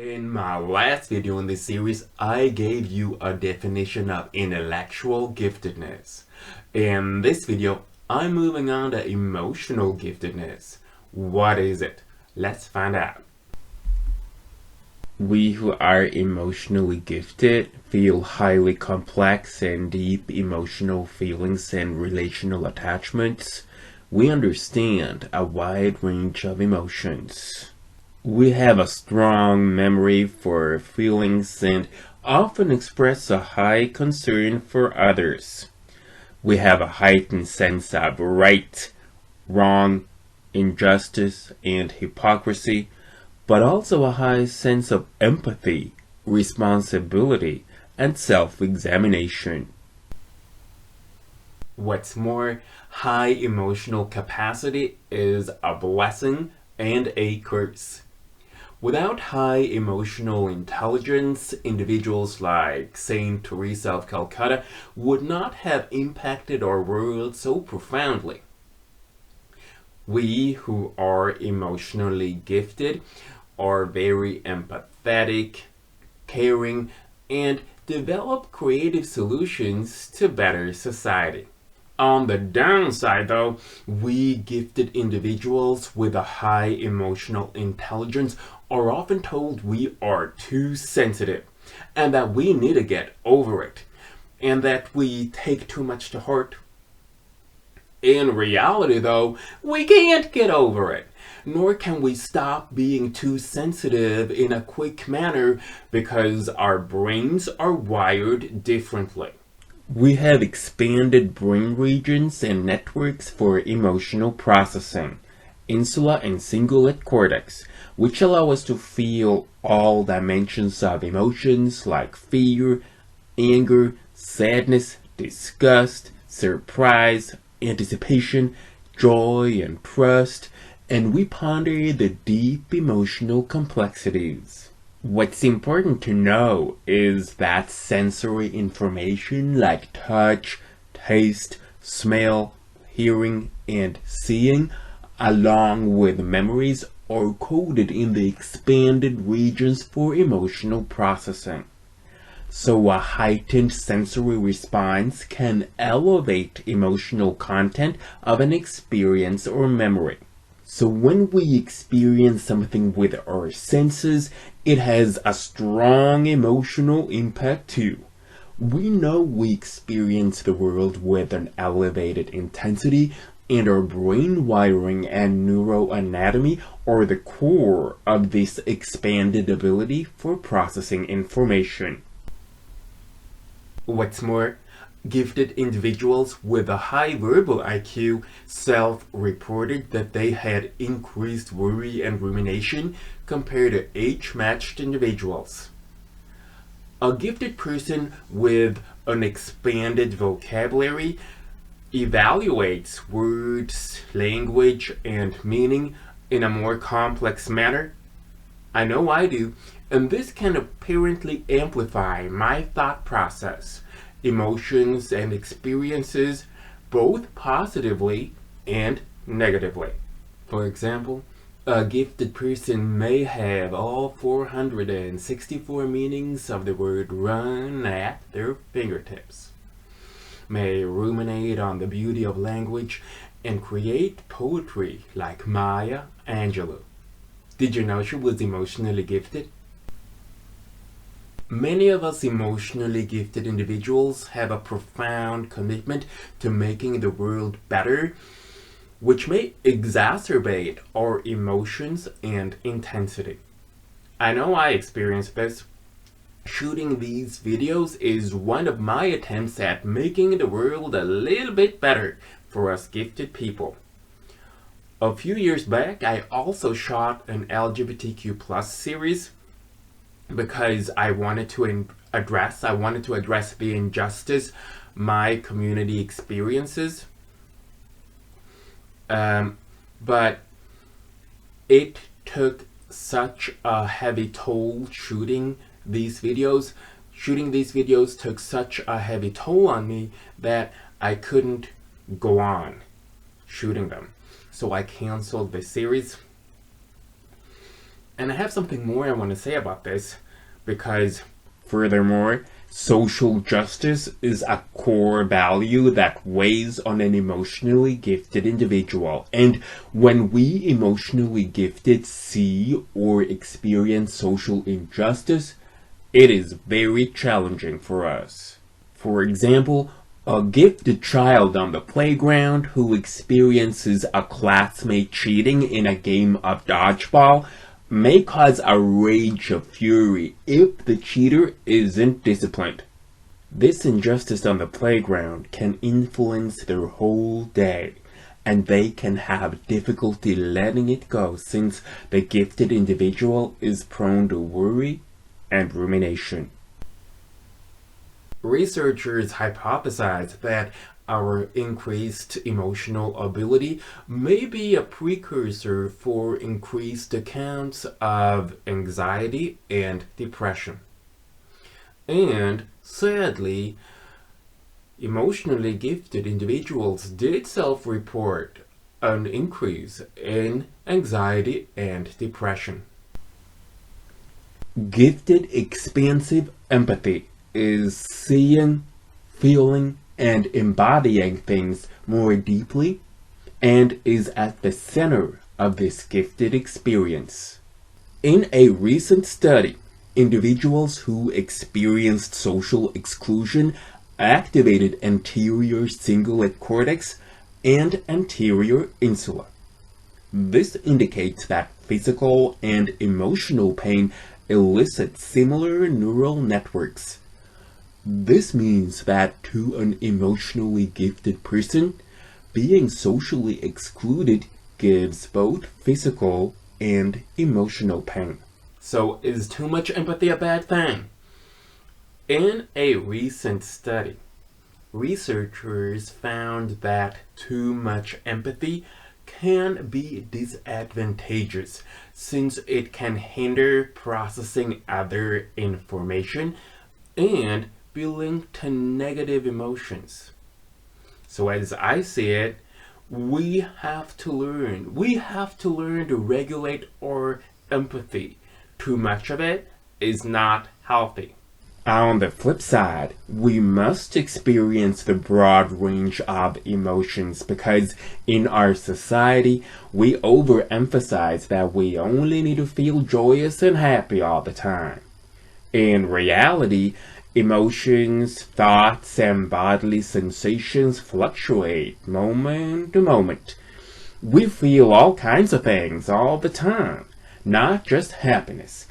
In my last video in this series, I gave you a definition of intellectual giftedness. In this video, I'm moving on to emotional giftedness. What is it? Let's find out. We who are emotionally gifted feel highly complex and deep emotional feelings and relational attachments. We understand a wide range of emotions. We have a strong memory for feelings and often express a high concern for others. We have a heightened sense of right, wrong, injustice, and hypocrisy, but also a high sense of empathy, responsibility, and self-examination. What's more, high emotional capacity is a blessing and a curse. Without high emotional intelligence, individuals like Saint Teresa of Calcutta would not have impacted our world so profoundly. We who are emotionally gifted are very empathetic, caring, and develop creative solutions to better society. On the downside, though, we gifted individuals with a high emotional intelligence are often told we are too sensitive and that we need to get over it and that we take too much to heart. In reality, though, we can't get over it, nor can we stop being too sensitive in a quick manner because our brains are wired differently. We have expanded brain regions and networks for emotional processing, insula and cingulate cortex, which allow us to feel all dimensions of emotions like fear, anger, sadness, disgust, surprise, anticipation, joy, and trust, and we ponder the deep emotional complexities. What's important to know is that sensory information like touch, taste, smell, hearing, and seeing, along with memories, are coded in the expanded regions for emotional processing. So a heightened sensory response can elevate emotional content of an experience or memory. So when we experience something with our senses, it has a strong emotional impact too. We know we experience the world with an elevated intensity, and our brain wiring and neuroanatomy are the core of this expanded ability for processing information. What's more, gifted individuals with a high verbal IQ self-reported that they had increased worry and rumination compared to age-matched individuals. A gifted person with an expanded vocabulary evaluates words, language, and meaning in a more complex manner. I know I do, and this can apparently amplify my thought process, emotions, and experiences both positively and negatively. For example, a gifted person may have all 464 meanings of the word run at their fingertips, may ruminate on the beauty of language, and create poetry like Maya Angelou. Did you know she was emotionally gifted? Many of us emotionally gifted individuals have a profound commitment to making the world better, which may exacerbate our emotions and intensity. I know I experienced this. Shooting these videos is one of my attempts at making the world a little bit better for us gifted people. A few years back, I also shot an LGBTQ+ series because I wanted to address the injustice my community experiences. But it took such a heavy toll shooting these videos. Shooting these videos took such a heavy toll on me that I couldn't go on shooting them. So I canceled the series. And I have something more I want to say about this, because furthermore, social justice is a core value that weighs on an emotionally gifted individual. And when we emotionally gifted see or experience social injustice, it is very challenging for us. For example, a gifted child on the playground who experiences a classmate cheating in a game of dodgeball may cause a rage of fury if the cheater isn't disciplined. This injustice on the playground can influence their whole day, and they can have difficulty letting it go since the gifted individual is prone to worry and rumination. Researchers hypothesize that our increased emotional ability may be a precursor for increased accounts of anxiety and depression. And sadly, emotionally gifted individuals did self-report an increase in anxiety and depression. Gifted expansive empathy is seeing, feeling, and embodying things more deeply, and is at the center of this gifted experience. In a recent study, individuals who experienced social exclusion activated anterior cingulate cortex and anterior insula. This indicates that physical and emotional pain elicit similar neural networks. This means that to an emotionally gifted person, being socially excluded gives both physical and emotional pain. So is too much empathy a bad thing? In a recent study, researchers found that too much empathy can be disadvantageous since it can hinder processing other information and be linked to negative emotions. So as I see it, we have to learn to regulate our empathy. Too much of it is not healthy. On the flip side, we must experience the broad range of emotions because in our society, we overemphasize that we only need to feel joyous and happy all the time. In reality, emotions, thoughts, and bodily sensations fluctuate moment to moment. We feel all kinds of things all the time, not just happiness.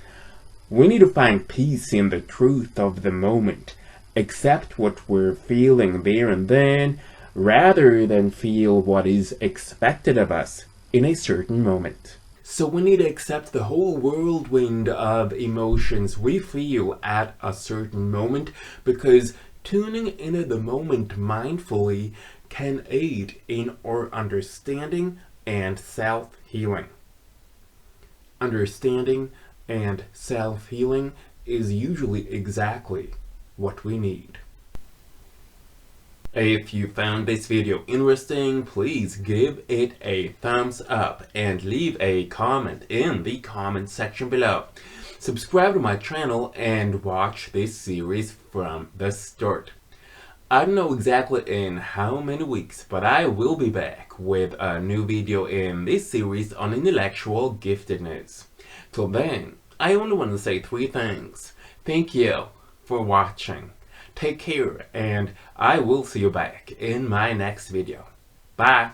We need to find peace in the truth of the moment, accept what we're feeling there and then, rather than feel what is expected of us in a certain moment. So we need to accept the whole whirlwind of emotions we feel at a certain moment, because tuning into the moment mindfully can aid in our understanding and self-healing. Understanding and self-healing is usually exactly what we need. If you found this video interesting, please give it a thumbs up and leave a comment in the comment section below. Subscribe to my channel and watch this series from the start. I don't know exactly in how many weeks, but I will be back with a new video in this series on intellectual giftedness. Till then, I only want to say 3 things. Thank you for watching. Take care, and I will see you back in my next video. Bye!